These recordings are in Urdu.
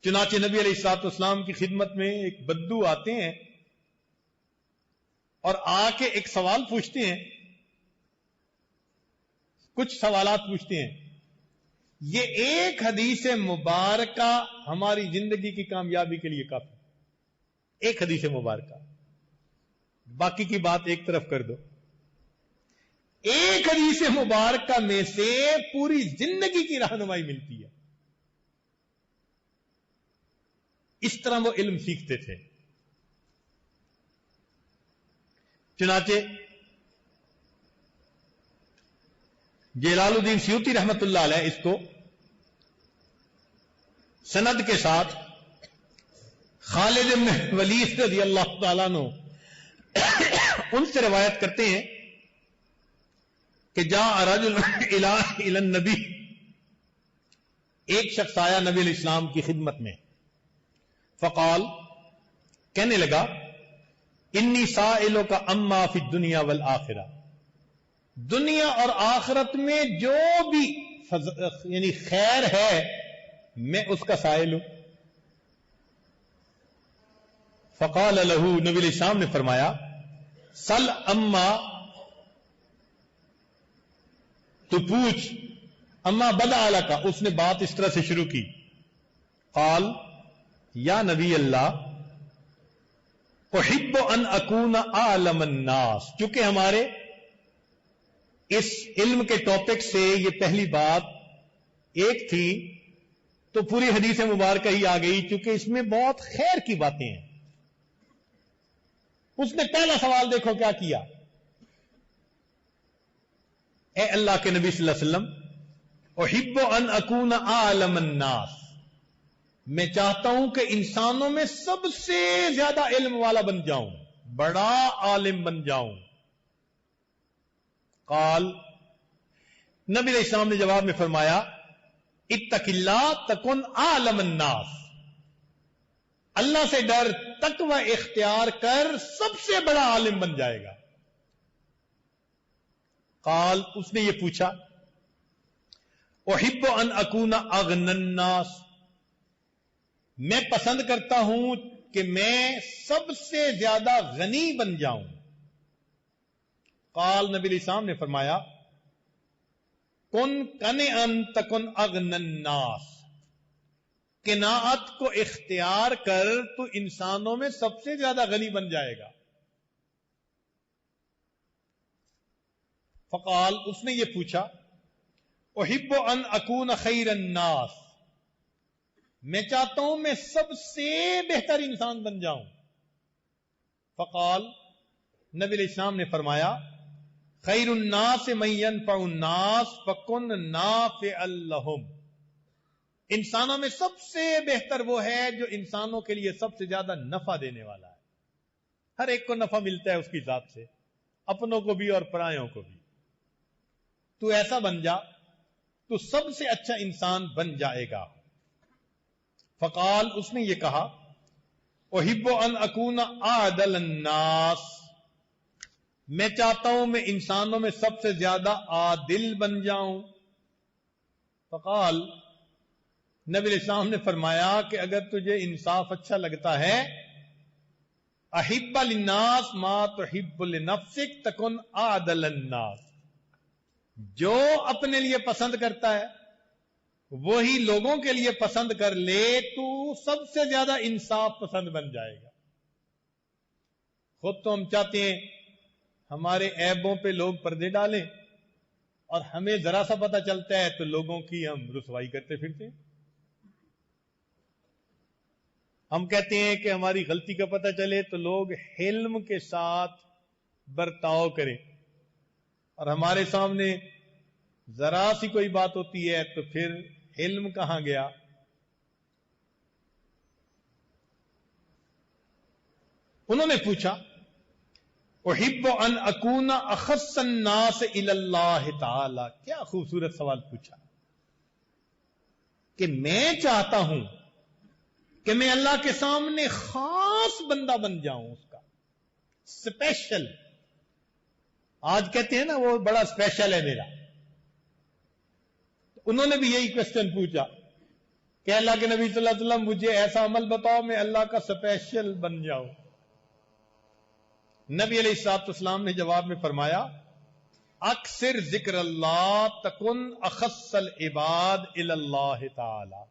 چنانچہ نبی علیہ الصلوۃ والسلام کی خدمت میں ایک بدو آتے ہیں اور آ کے ایک سوال پوچھتے ہیں، کچھ سوالات پوچھتے ہیں. یہ ایک حدیث مبارکہ ہماری زندگی کی کامیابی کے لیے کافی. ایک حدیث مبارکہ، باقی کی بات ایک طرف کر دو. ایک حدیث مبارکہ میں سے پوری زندگی کی رہنمائی ملتی ہے. اس طرح وہ علم سیکھتے تھے. چنانچہ جلال الدین سیوطی رحمت اللہ علیہ اس کو سند کے ساتھ خالد بن ولید رضی اللہ تعالیٰ عنہ ان سے روایت کرتے ہیں کہ جاء رجل الی النبی، ایک شخص آیا نبی علیہ السلام کی خدمت میں. فقال، کہنے لگا، انی سائلک اما فی الدنیا والآخرہ، دنیا اور آخرت میں جو بھی یعنی خیر ہے میں اس کا سائل ہوں. فقال له، نبی علیہ السلام نے فرمایا، سل اما، تو پوچھ، اما بدا لک، اس نے بات اس طرح سے شروع کی. قال، یا نبی اللہ، احب ان اکون اعلم الناس. چونکہ ہمارے اس علم کے ٹاپک سے یہ پہلی بات ایک تھی تو پوری حدیث مبارکہ ہی آ گئی، چونکہ اس میں بہت خیر کی باتیں ہیں. اس نے پہلا سوال دیکھو کیا کیا، اے اللہ کے نبی صلی اللہ علیہ وسلم، احب ان اکون اعلم الناس، میں چاہتا ہوں کہ انسانوں میں سب سے زیادہ علم والا بن جاؤں، بڑا عالم بن جاؤں. قال، نبی علیہ السلام نے جواب میں فرمایا، اتق اللہ تکن اعلم الناس، اللہ سے ڈر، تقوی اختیار کر، سب سے بڑا عالم بن جائے گا. قال، اس نے یہ پوچھا، احب ان اکون اغنى الناس، میں پسند کرتا ہوں کہ میں سب سے زیادہ غنی بن جاؤں. قال، نبی علیہ السلام نے فرمایا، کن قنعا تکن اغنى الناس، قناعت کو اختیار کر تو انسانوں میں سب سے زیادہ غنی بن جائے گا. فقال، اس نے یہ پوچھا، احب ان اکون خیر الناس، میں چاہتا ہوں میں سب سے بہتر انسان بن جاؤں. فقال، نبی علیہ السلام نے فرمایا، خیر الناس من ينفع الناس فکن نافعا لهم، انسانوں میں سب سے بہتر وہ ہے جو انسانوں کے لیے سب سے زیادہ نفع دینے والا ہے. ہر ایک کو نفع ملتا ہے اس کی ذات سے، اپنوں کو بھی اور پرایوں کو بھی. تو ایسا بن جا تو سب سے اچھا انسان بن جائے گا. فقال، اس نے یہ کہا، احب ان اکون اعدل الناس، میں چاہتا ہوں میں انسانوں میں سب سے زیادہ عادل بن جاؤں. فقال، نبی علیہ السلام نے فرمایا کہ اگر تجھے انصاف اچھا لگتا ہے، احب للناس ما تحب لنفسک تکن اعدل الناس، جو اپنے لیے پسند کرتا ہے وہی لوگوں کے لیے پسند کر لے تو سب سے زیادہ انصاف پسند بن جائے گا. خود تو ہم چاہتے ہیں ہمارے عیبوں پہ لوگ پردے ڈالیں، اور ہمیں ذرا سا پتہ چلتا ہے تو لوگوں کی ہم رسوائی کرتے پھرتے ہیں. ہم کہتے ہیں کہ ہماری غلطی کا پتہ چلے تو لوگ حلم کے ساتھ برتاؤ کریں، اور ہمارے سامنے ذرا سی کوئی بات ہوتی ہے تو پھر علم کہاں گیا. انہوں نے پوچھا، احب ان اکون اخص الناس الی اللہ تعالی، کیا خوبصورت سوال پوچھا کہ میں چاہتا ہوں کہ میں اللہ کے سامنے خاص بندہ بن جاؤں، اس کا اسپیشل. آج کہتے ہیں نا وہ بڑا اسپیشل ہے میرا. انہوں نے بھی یہی کوشچن پوچھا کہ اللہ کے نبی صلی اللہ علیہ وسلم مجھے ایسا عمل بتاؤ میں اللہ کا سپیشل بن جاؤں. نبی علیہ الصلوۃ والسلام نے جواب میں فرمایا اکثر ذکر اللہ تکن اخص العباد الی اللہ تعالی.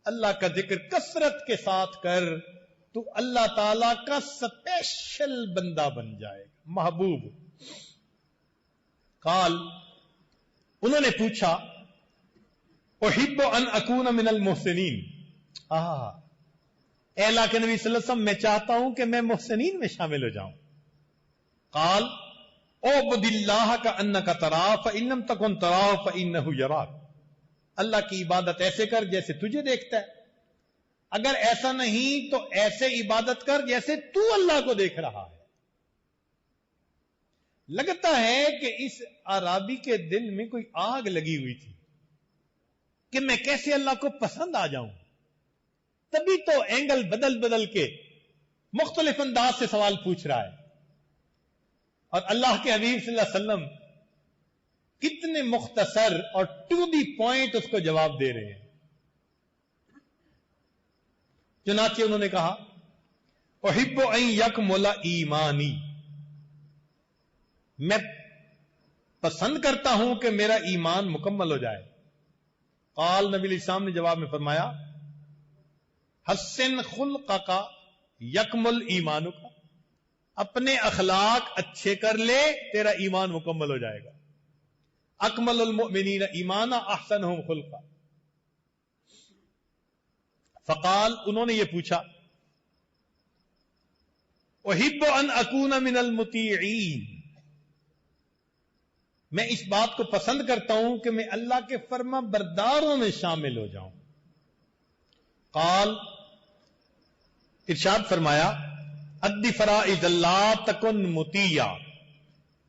اللہ کا ذکر کثرت کے ساتھ کر تو اللہ تعالی کا سپیشل بندہ بن جائے گا, محبوب. قال, انہوں نے پوچھا احب ان اکون من المحسنین. اے اللہ کے نبی صلی اللہ علیہ وسلم میں چاہتا ہوں کہ میں محسنین میں شامل ہو جاؤں. قال اعبد اللہ کانک تراہ فان لم تکن تراہ فانہ یراک. اللہ کی عبادت ایسے کر جیسے تجھے دیکھتا ہے, اگر ایسا نہیں تو ایسے عبادت کر جیسے تو اللہ کو دیکھ رہا ہے. لگتا ہے کہ اس اعرابی کے دل میں کوئی آگ لگی ہوئی تھی کہ میں کیسے اللہ کو پسند آ جاؤں. تبھی تو اینگل بدل بدل کے مختلف انداز سے سوال پوچھ رہا ہے, اور اللہ کے حبیب صلی اللہ علیہ وسلم کتنے مختصر اور ٹو دی پوائنٹ اس کو جواب دے رہے ہیں. چنانچہ انہوں نے کہا احب ان یکمل ایمانی, میں پسند کرتا ہوں کہ میرا ایمان مکمل ہو جائے. قال, نبی علیہ السلام نے جواب میں فرمایا حسن خلقک یکمل ایمانک. اپنے اخلاق اچھے کر لے تیرا ایمان مکمل ہو جائے گا. اکمل المؤمنین ایمانا احسنہم خلقا. فقال, انہوں نے یہ پوچھا احب ان اکون من المطیعین, میں اس بات کو پسند کرتا ہوں کہ میں اللہ کے فرما برداروں میں شامل ہو جاؤں. قال, ارشاد فرمایا ادی فرائض اللہ تکن مطیع.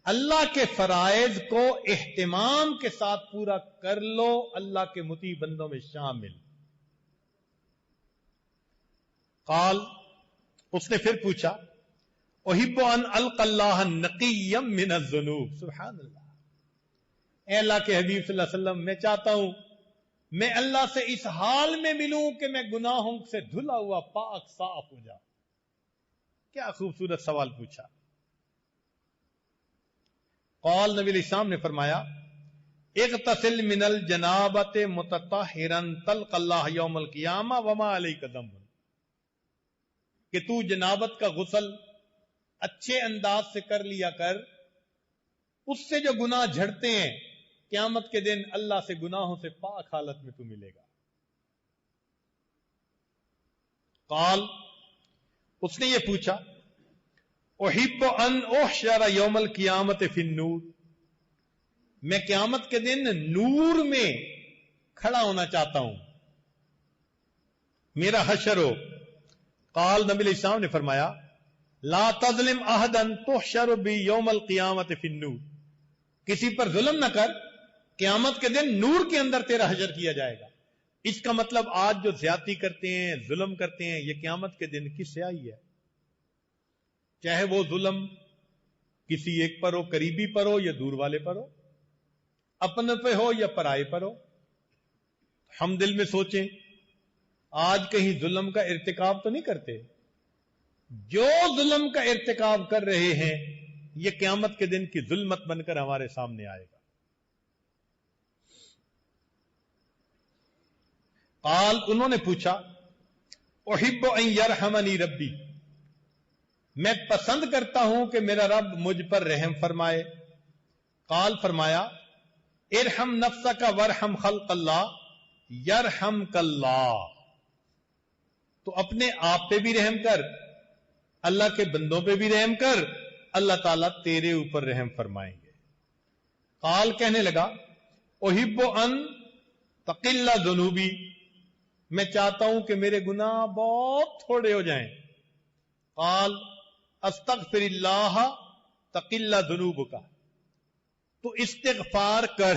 اللہ کے فرائض کو اہتمام کے ساتھ پورا کر لو, اللہ کے مطیع بندوں میں شامل. قال, اس نے پھر پوچھا احب ان القى اللہ نقیا من الذنوب. سبحان اللہ. اے اللہ کے حبیب صلی اللہ علیہ وسلم, میں چاہتا ہوں میں اللہ سے اس حال میں ملوں کہ میں گناہوں سے دھلا ہوا پاک صاف ہو جاؤں. کیا خوبصورت سوال پوچھا. قال, نبی علیہ السلام نے فرمایا اغتسل من الجنابۃ متطہرا تلقى اللہ یوم القیامہ وما علیک ذنب. کہ تو جنابت کا غسل اچھے انداز سے کر لیا کر, اس سے جو گناہ جھڑتے ہیں قیامت کے دن اللہ سے گناہوں سے پاک حالت میں تو ملے گا. قال, اس نے یہ پوچھا احب ان احشر یوم القیامت فی النور. میں قیامت کے دن نور میں کھڑا ہونا چاہتا ہوں, میرا حشر ہو. قال, نبی علیہ السلام نے فرمایا لا تظلم احدا تحشر بی یوم القیامت فی النور. کسی پر ظلم نہ کر, قیامت کے دن نور کے اندر تیرا حشر کیا جائے گا. اس کا مطلب آج جو زیادتی کرتے ہیں, ظلم کرتے ہیں, یہ قیامت کے دن کی سیاہی ہے. چاہے وہ ظلم کسی ایک پر ہو, قریبی پر ہو یا دور والے پر ہو, اپنے پہ ہو یا پرائے پر ہو. ہم دل میں سوچیں آج کہیں ظلم کا ارتکاب تو نہیں کرتے. جو ظلم کا ارتکاب کر رہے ہیں یہ قیامت کے دن کی ظلمت بن کر ہمارے سامنے آئے گا. قال, انہوں نے پوچھا احب ان یرحمنی ربی. میں پسند کرتا ہوں کہ میرا رب مجھ پر رحم فرمائے. قال, فرمایا ارحم نفسک ورحم خلق اللہ یرحمک اللہ. تو اپنے آپ پہ بھی رحم کر, اللہ کے بندوں پہ بھی رحم کر, اللہ تعالیٰ تیرے اوپر رحم فرمائیں گے. قال, کہنے لگا احب ان تقل ذنوبی. میں چاہتا ہوں کہ میرے گناہ بہت تھوڑے ہو جائیں. قال, استغفر اللہ تقل ذنوبک. تو استغفار کر,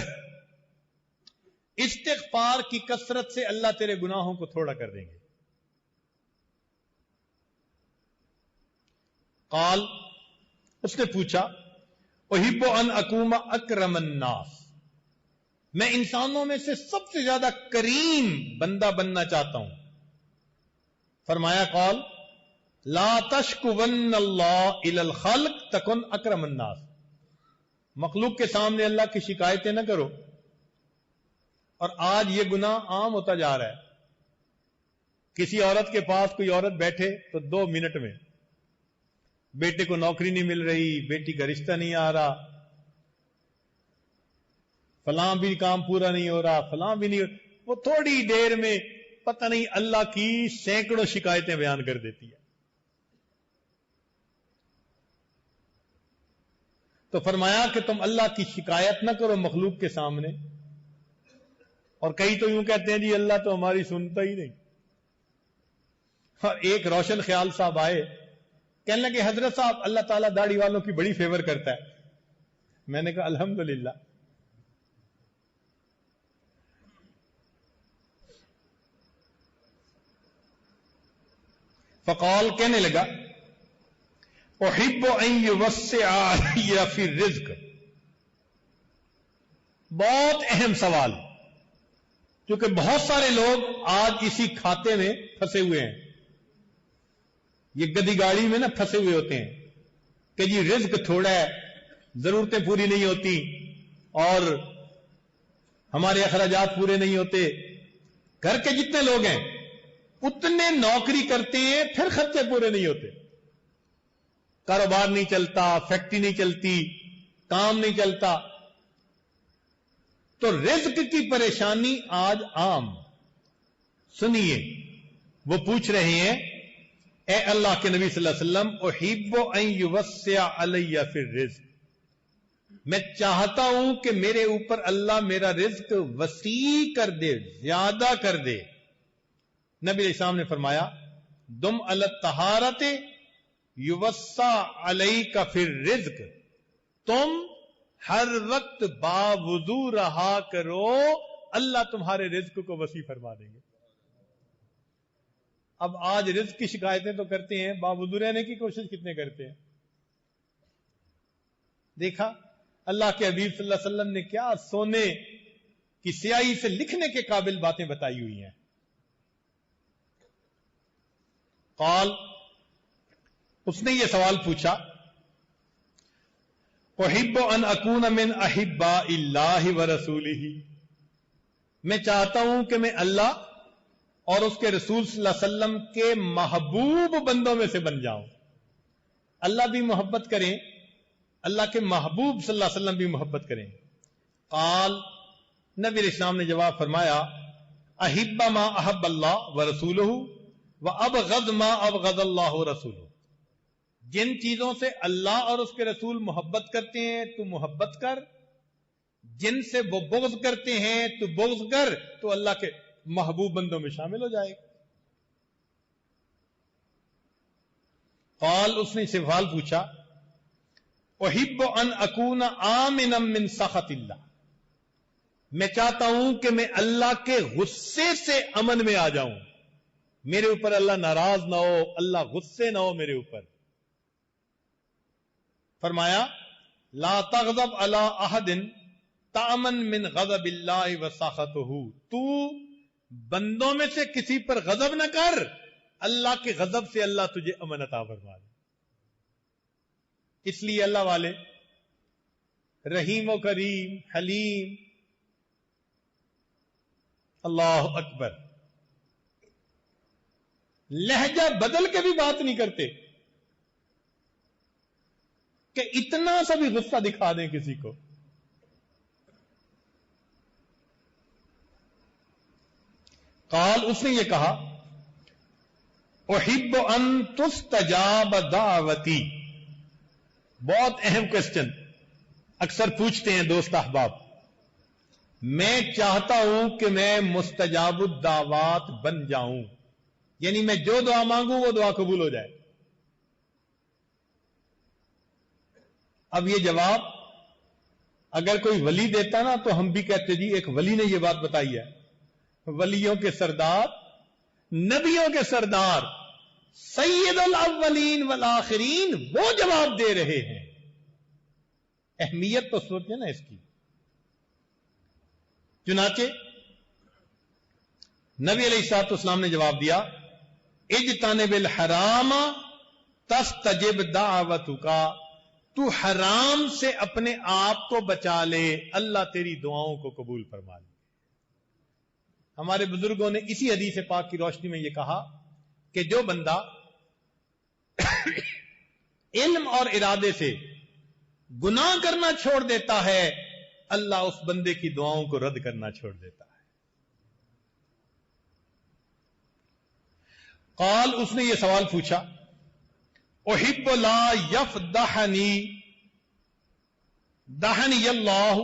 استغفار کی کثرت سے اللہ تیرے گناہوں کو تھوڑا کر دیں گے. قال, اس نے پوچھا احب ان اکون اکرم الناس. میں انسانوں میں سے سب سے زیادہ کریم بندہ بننا چاہتا ہوں. فرمایا قال لا تشکون اللہ الی الخلق تکن اکرم الناس. مخلوق کے سامنے اللہ کی شکایتیں نہ کرو. اور آج یہ گناہ عام ہوتا جا رہا ہے. کسی عورت کے پاس کوئی عورت بیٹھے تو 2 منٹ میں بیٹے کو نوکری نہیں مل رہی، بیٹی کا رشتہ نہیں آ رہا، فلاں بھی کام پورا نہیں ہو رہا، فلاں بھی نہیں ہو رہا. وہ تھوڑی دیر میں پتہ نہیں اللہ کی سینکڑوں شکایتیں بیان کر دیتی ہے. تو فرمایا کہ تم اللہ کی شکایت نہ کرو مخلوق کے سامنے. اور کئی تو یوں کہتے ہیں جی اللہ تو ہماری سنتا ہی نہیں. اور ایک روشن خیال صاحب آئے، کہنے لگے حضرت صاحب اللہ تعالیٰ داڑھی والوں کی بڑی فیور کرتا ہے. میں نے کہا الحمدللہ. فقال کہنے لگا احب ان یوسع علی فی الرزق. بہت اہم سوال، کیونکہ بہت سارے لوگ آج اسی کھاتے میں پھنسے ہوئے ہیں. یہ گدی گاڑی میں نا پھنسے ہوئے ہوتے ہیں کہ جی رزق تھوڑا ہے، ضرورتیں پوری نہیں ہوتی، اور ہمارے اخراجات پورے نہیں ہوتے. گھر کے جتنے لوگ ہیں اتنے نوکری کرتے ہیں، پھر خرچے پورے نہیں ہوتے. کاروبار نہیں چلتا، فیکٹری نہیں چلتی، کام نہیں چلتا. تو رزق کی پریشانی آج عام. سنیے، وہ پوچھ رہے ہیں اے اللہ کے نبی صلی اللہ علیہ وسلم احب ان یوسع علی فی الرزق. میں چاہتا ہوں کہ میرے اوپر اللہ میرا رزق وسیع کر دے، زیادہ کر دے. نبی علیہ السلام نے فرمایا دم علی الطہارۃ یوسع علیک فی الرزق. تم ہر وقت باوضو رہا کرو، اللہ تمہارے رزق کو وسیع فرما دیں گے. اب آج رزق کی شکایتیں تو کرتے ہیں، باوضو رہنے کی کوشش کتنے کرتے ہیں. دیکھا اللہ کے حبیب صلی اللہ علیہ وسلم نے کیا سونے کی سیاہی سے لکھنے کے قابل باتیں بتائی ہوئی ہیں. قال، اس نے یہ سوال پوچھا احب ان اکون من احباء اللہ ورسولہ. میں چاہتا ہوں کہ میں اللہ اور اس کے رسول صلی اللہ علیہ وسلم کے محبوب بندوں میں سے بن جاؤں. اللہ بھی محبت کریں، اللہ کے محبوب صلی اللہ علیہ وسلم بھی محبت کریں. قال، نبی علیہ السلام نے جواب فرمایا احب ما احب اللہ ورسولہ وابغض ما ابغض اللہ ورسولہ. جن چیزوں سے اللہ اور اس کے رسول محبت کرتے ہیں تو محبت کر، جن سے وہ بغض کرتے ہیں تو بغض کر، تو اللہ کے محبوب بندوں میں شامل ہو جائے گا. قال، اس نے سوال پوچھا احب ان اکون آمنا من سخط اللہ. میں چاہتا ہوں کہ میں اللہ کے غصے سے امن میں آ جاؤں، میرے اوپر اللہ ناراض نہ ہو، اللہ غصے نہ ہو میرے اوپر. فرمایا لا تغضب علی احد تامن من غضب اللہ وسخطہ. تو بندوں میں سے کسی پر غضب نہ کر، اللہ کے غضب سے اللہ تجھے امن عطا فرما دے. اس لیے اللہ والے رحیم و کریم، حلیم، اللہ اکبر، لہجہ بدل کے بھی بات نہیں کرتے کہ اتنا سا بھی غصہ دکھا دیں کسی کو. قال، اس نے یہ کہا احب ان تستجاب دعوتی. بہت اہم کوسچن اکثر پوچھتے ہیں دوست احباب. میں چاہتا ہوں کہ میں مستجاب الدعوات بن جاؤں، یعنی میں جو دعا مانگوں وہ دعا قبول ہو جائے. اب یہ جواب اگر کوئی ولی دیتا نا تو ہم بھی کہتے جی ایک ولی نے یہ بات بتائی ہے. ولیوں کے سردار، نبیوں کے سردار، سید الاولین والآخرین وہ جواب دے رہے ہیں. اہمیت تو سوچیں نا اس کی. چنانچہ نبی علیہ الصلوۃ والسلام نے جواب دیا اجتنب الحرام تستجب دعوتک، تو حرام سے اپنے آپ کو بچا لے، اللہ تیری دعاؤں کو قبول فرما لے۔ ہمارے بزرگوں نے اسی حدیث پاک کی روشنی میں یہ کہا کہ جو بندہ علم اور ارادے سے گناہ کرنا چھوڑ دیتا ہے، اللہ اس بندے کی دعاؤں کو رد کرنا چھوڑ دیتا ہے۔ قال، اس نے یہ سوال پوچھا احب لا یفضحنی دحنی اللہ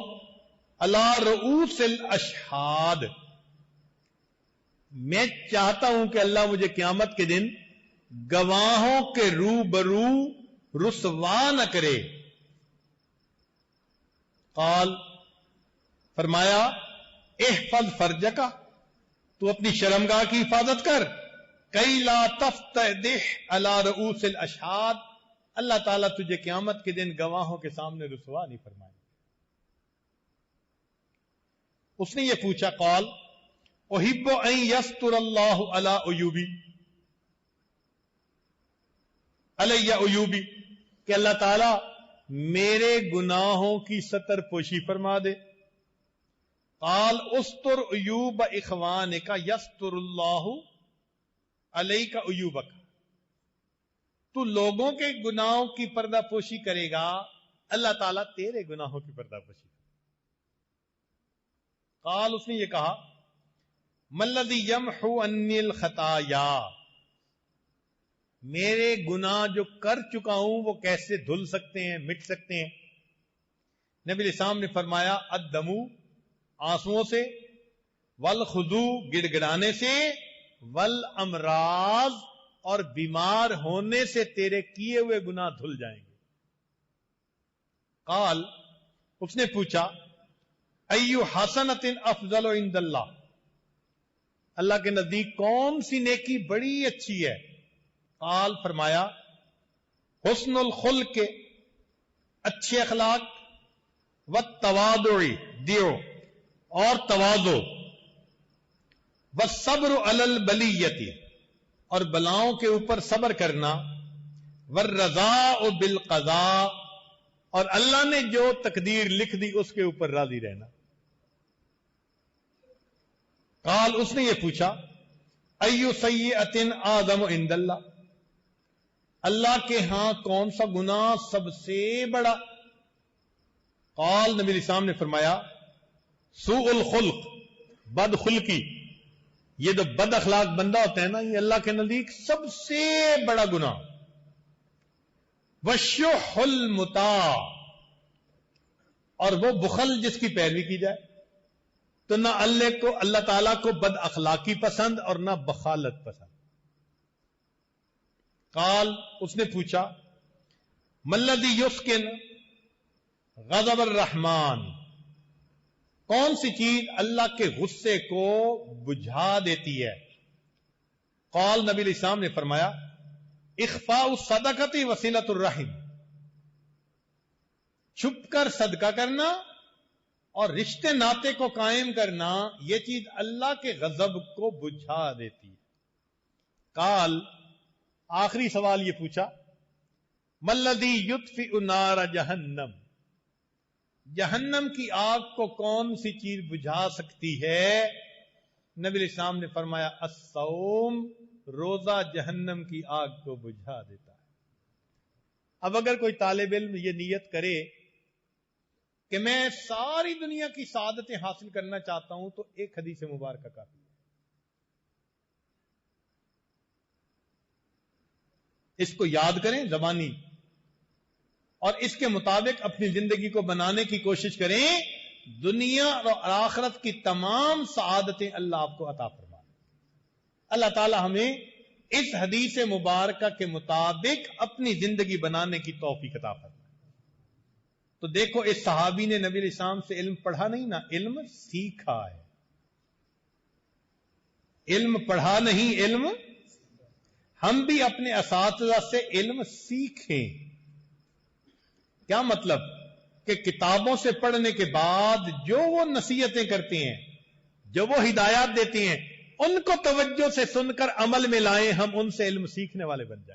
علی رؤوس الاشہاد، میں چاہتا ہوں کہ اللہ مجھے قیامت کے دن گواہوں کے روبرو رسوا نہ کرے۔ قال، فرمایا احفظ فرجک، تو اپنی شرمگاہ کی حفاظت کر، کئی لا تفتضح علی رؤوس الاشہاد، اللہ تعالیٰ تجھے قیامت کے دن گواہوں کے سامنے رسوا نہیں فرمائے۔ اس نے یہ پوچھا قال احب ان یستر اللہ علی عیوبی علی عیوبی، کہ اللہ تعالیٰ میرے گناہوں کی ستر پوشی فرما دے۔ قال استر عیوب اخوانک یستر اللہ علیک عیوبک، تو لوگوں کے گناہوں کی پردہ پوشی کرے گا، اللہ تعالیٰ تیرے گناہوں کی پردہ پوشی کرے گا۔ قال، اس نے یہ کہا مَلَّذِي يَمْحُو عَنِّي الْخَطَايَا، میرے گناہ جو کر چکا ہوں وہ کیسے دھل سکتے ہیں، مٹ سکتے ہیں؟ نبی علیہ السلام نے فرمایا الدم، آنسوؤں سے، والخضو، گڑ گڑانے سے، والامراض، اور بیمار ہونے سے تیرے کیے ہوئے گناہ دھل جائیں گے۔ قال، اس نے پوچھا ایو حسنۃ افضل عند اللہ، اللہ کے نزدیک کون سی نیکی بڑی اچھی ہے؟ قال، فرمایا حسن الخلق، اچھے اخلاق، والتواضع، دیو اور تواضع، والصبر علی البلیۃ، اور بلاؤں کے اوپر صبر کرنا، والرضاء بالقضاء، اور اللہ نے جو تقدیر لکھ دی اس کے اوپر راضی رہنا۔ قال، اس نے یہ پوچھا ایو سیئۃ اعظم عند اللہ، اللہ کے ہاں کون سا گناہ سب سے بڑا؟ قال، نبی علیہ السلام نے فرمایا سوء الخلق، بد خلقی، یہ جو بد اخلاق بندہ ہوتا ہے نا، یہ اللہ کے نزدیک سب سے بڑا گناہ۔ وشح المطاع، اور وہ بخل جس کی پیروی کی جائے، تو نہ اللہ تعالیٰ کو بد اخلاقی پسند اور نہ بخالت پسند۔ قال، اس نے پوچھا مَلَّذِي يُسْكِنُ غضب الرحمن، کون سی چیز اللہ کے غصے کو بجھا دیتی ہے؟ قال، نبی علیہ السلام نے فرمایا اخفاء الصدقۃ وصلۃ الرحم، چھپ کر صدقہ کرنا اور رشتے ناطے کو قائم کرنا، یہ چیز اللہ کے غضب کو بجھا دیتی ہے۔ قال، آخری سوال یہ پوچھا مَلَّذِي يُطْفِئُ نَارَ جہنم، جہنم کی آگ کو کون سی چیز بجھا سکتی ہے؟ نبی علیہ السلام نے فرمایا الصوم، روزہ جہنم کی آگ کو بجھا دیتا ہے۔ اب اگر کوئی طالب علم یہ نیت کرے کہ میں ساری دنیا کی سعادتیں حاصل کرنا چاہتا ہوں، تو ایک حدیث مبارکہ کافی ہے۔ اس کو یاد کریں زبانی، اور اس کے مطابق اپنی زندگی کو بنانے کی کوشش کریں، دنیا اور آخرت کی تمام سعادتیں اللہ آپ کو عطا فرمائے۔ اللہ تعالی ہمیں اس حدیث مبارکہ کے مطابق اپنی زندگی بنانے کی توفیق عطا فرمائے۔ تو دیکھو، اس صحابی نے نبی علیہ السلام سے علم پڑھا نہیں نا، علم سیکھا ہے۔ علم پڑھا نہیں، علم، ہم بھی اپنے اساتذہ سے علم سیکھیں۔ کیا مطلب؟ کہ کتابوں سے پڑھنے کے بعد جو وہ نصیحتیں کرتے ہیں جو وہ ہدایات دیتی ہیں ان کو توجہ سے سن کر عمل میں لائیں، ہم ان سے علم سیکھنے والے بن جائیں۔